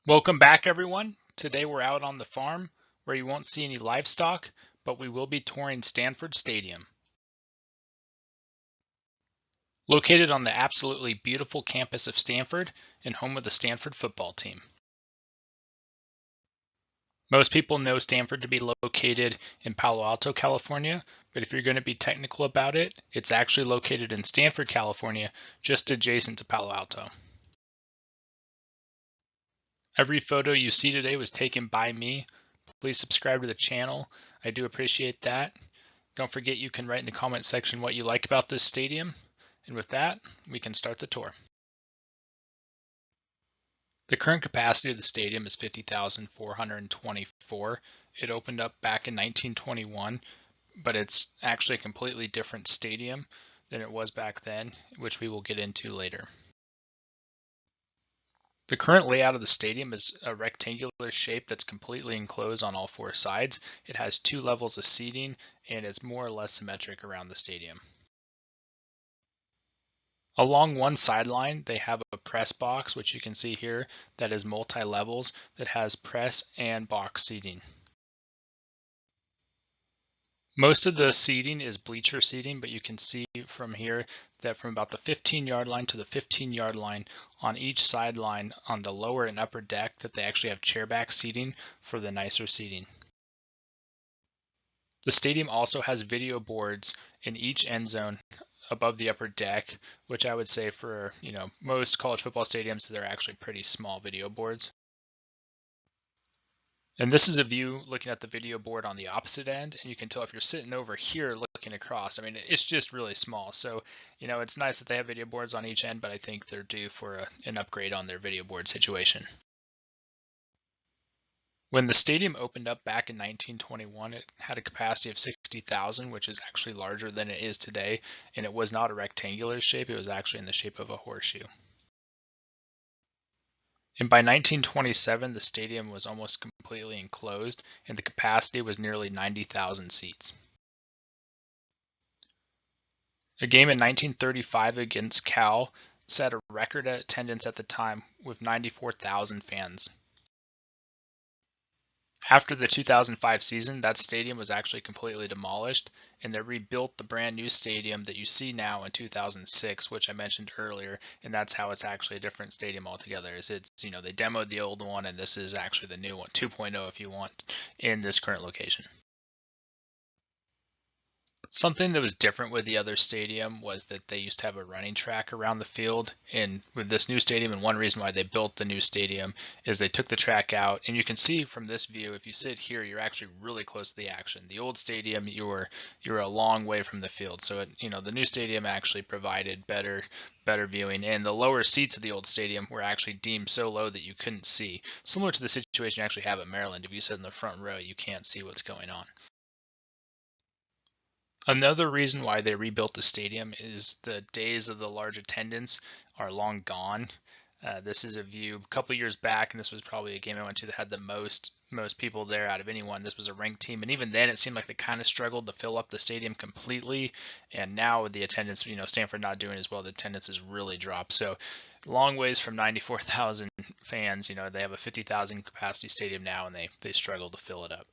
Welcome back, everyone. Today we're out on the farm where you won't see any livestock, but we will be touring Stanford Stadium. Located on the absolutely beautiful campus of Stanford and home of the Stanford football team. Most people know Stanford to be located in Palo Alto, California, but if you're going to be technical about it, it's actually located in Stanford, California, just adjacent to Palo Alto. Every photo you see today was taken by me. Please subscribe to the channel. I do appreciate that. Don't forget you can write in the comment section what you like about this stadium. And with that, we can start the tour. The current capacity of the stadium is 50,424. It opened up back in 1921, but it's actually a completely different stadium than it was back then, which we will get into later. The current layout of the stadium is a rectangular shape that's completely enclosed on all four sides. It has two levels of seating and it's more or less symmetric around the stadium. Along one sideline, they have a press box, which you can see here, that is multi-levels, that has press and box seating. Most of the seating is bleacher seating, but you can see from here that from about the 15-yard line to the 15-yard line on each sideline on the lower and upper deck that they actually have chairback seating for the nicer seating. The stadium also has video boards in each end zone above the upper deck, which I would say for most college football stadiums, they're actually pretty small video boards. And this is a view looking at the video board on the opposite end, and you can tell if you're sitting over here looking across, I mean, it's just really small. So, it's nice that they have video boards on each end, but I think they're due for an upgrade on their video board situation. When the stadium opened up back in 1921, it had a capacity of 60,000, which is actually larger than it is today, and it was not a rectangular shape, it was actually in the shape of a horseshoe. And by 1927, the stadium was almost completely enclosed, and the capacity was nearly 90,000 seats. A game in 1935 against Cal set a record attendance at the time with 94,000 fans. After the 2005 season, that stadium was actually completely demolished, and they rebuilt the brand new stadium that you see now in 2006, which I mentioned earlier, and that's how it's actually a different stadium altogether. It's they demoed the old one, and this is actually the new one, 2.0 if you want, in this current location. Something that was different with the other stadium was that they used to have a running track around the field, and with this new stadium, and one reason why they built the new stadium is they took the track out, and you can see from this view, if you sit here, you're actually really close to the action. The old stadium, you're a long way from the field, so the new stadium actually provided better viewing, and the lower seats of the old stadium were actually deemed so low that you couldn't see. Similar to the situation you actually have at Maryland, if you sit in the front row, you can't see what's going on. Another reason why they rebuilt the stadium is the days of the large attendance are long gone. This is a view a couple years back, and this was probably a game I went to that had the most people there out of anyone. This was a ranked team, and even then it seemed like they kind of struggled to fill up the stadium completely. And now with the attendance, Stanford not doing as well, the attendance has really dropped. So long ways from 94,000 fans. They have a 50,000 capacity stadium now, and they struggle to fill it up.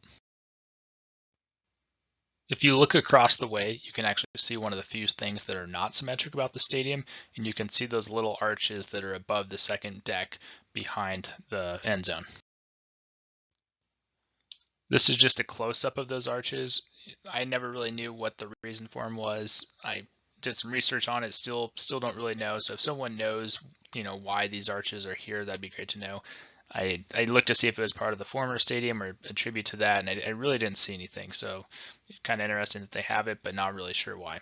If you look across the way, you can actually see one of the few things that are not symmetric about the stadium, and you can see those little arches that are above the second deck behind the end zone. This is just a close-up of those arches. I never really knew what the reason for them was. I did some research on it, still don't really know. So if someone knows, why these arches are here, that'd be great to know. I looked to see if it was part of the former stadium or a tribute to that, and I really didn't see anything. So kind of interesting that they have it, but not really sure why.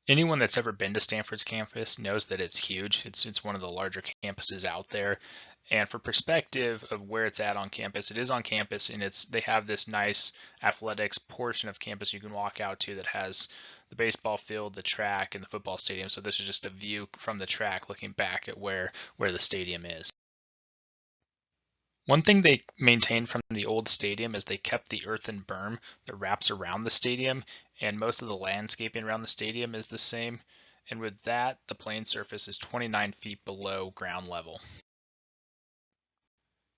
Anyone that's ever been to Stanford's campus knows that it's huge. It's one of the larger campuses out there. And for perspective of where it's at on campus, it is on campus, and they have this nice athletics portion of campus you can walk out to that has the baseball field, the track, and the football stadium. So this is just a view from the track looking back at where the stadium is. One thing they maintained from the old stadium is they kept the earthen berm that wraps around the stadium, and most of the landscaping around the stadium is the same. And with that, the playing surface is 29 feet below ground level.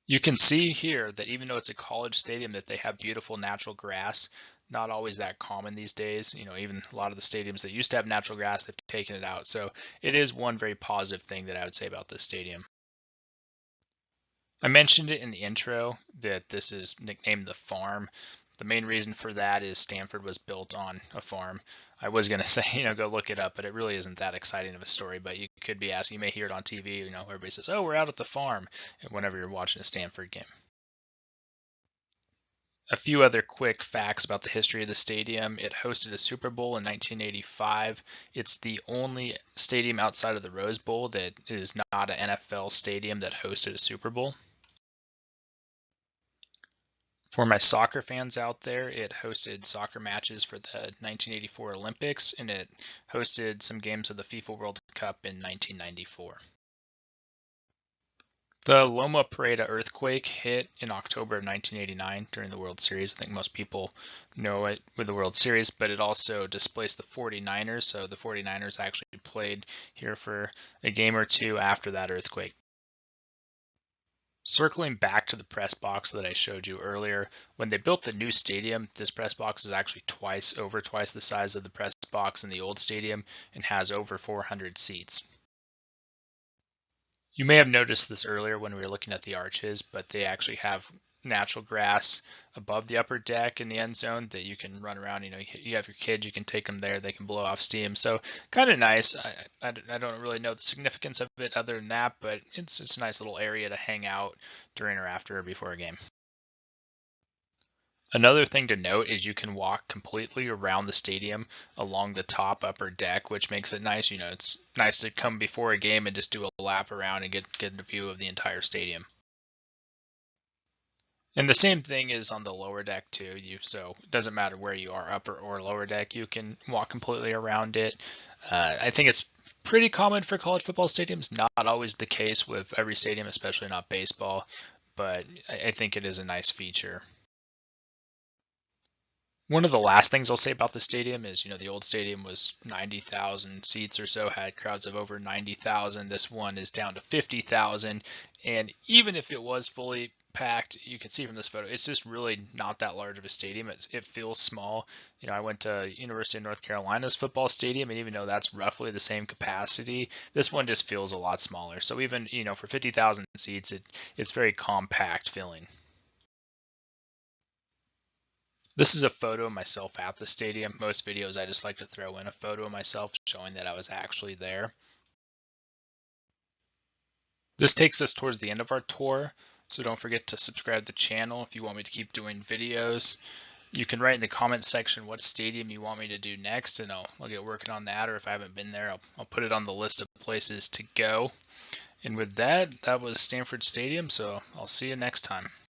You can see here that even though it's a college stadium, that they have beautiful natural grass. Not always that common these days. Even a lot of the stadiums that used to have natural grass, they've taken it out. So it is one very positive thing that I would say about this stadium. I mentioned it in the intro that this is nicknamed the Farm. The main reason for that is Stanford was built on a farm. I was going to say, go look it up, but it really isn't that exciting of a story. But you could be asking, you may hear it on TV, everybody says, oh, we're out at the farm, whenever you're watching a Stanford game. A few other quick facts about the history of the stadium. It hosted a Super Bowl in 1985. It's the only stadium outside of the Rose Bowl that is not an NFL stadium that hosted a Super Bowl. For my soccer fans out there, it hosted soccer matches for the 1984 Olympics, and it hosted some games of the FIFA World Cup in 1994. The Loma Prieta earthquake hit in October of 1989 during the World Series. I think most people know it with the World Series, but it also displaced the 49ers. So the 49ers actually played here for a game or two after that earthquake. Circling back to the press box that I showed you earlier, when they built the new stadium, this press box is actually twice the size of the press box in the old stadium and has over 400 seats. You may have noticed this earlier when we were looking at the arches, but they actually have natural grass above the upper deck in the end zone that you can run around. You have your kids, you can take them there, they can blow off steam. So kind of nice. I don't really know the significance of it other than that, but it's a nice little area to hang out during or after or before a game. Another thing to note is you can walk completely around the stadium along the top upper deck, which makes it nice. It's nice to come before a game and just do a lap around and get a view of the entire stadium. And the same thing is on the lower deck too. So it doesn't matter where you are, upper or lower deck, you can walk completely around it. I think it's pretty common for college football stadiums. Not always the case with every stadium, especially not baseball, but I think it is a nice feature. One of the last things I'll say about the stadium is, the old stadium was 90,000 seats or so, had crowds of over 90,000. This one is down to 50,000. And even if it was fully packed, you can see from this photo, it's just really not that large of a stadium. It feels small. I went to University of North Carolina's football stadium, and even though that's roughly the same capacity, this one just feels a lot smaller. So even, for 50,000 seats, it's very compact feeling. This is a photo of myself at the stadium. Most videos I just like to throw in a photo of myself showing that I was actually there. This takes us towards the end of our tour, so don't forget to subscribe to the channel if you want me to keep doing videos. You can write in the comments section what stadium you want me to do next, and I'll get working on that, or if I haven't been there, I'll put it on the list of places to go. And with that, that was Stanford Stadium, so I'll see you next time.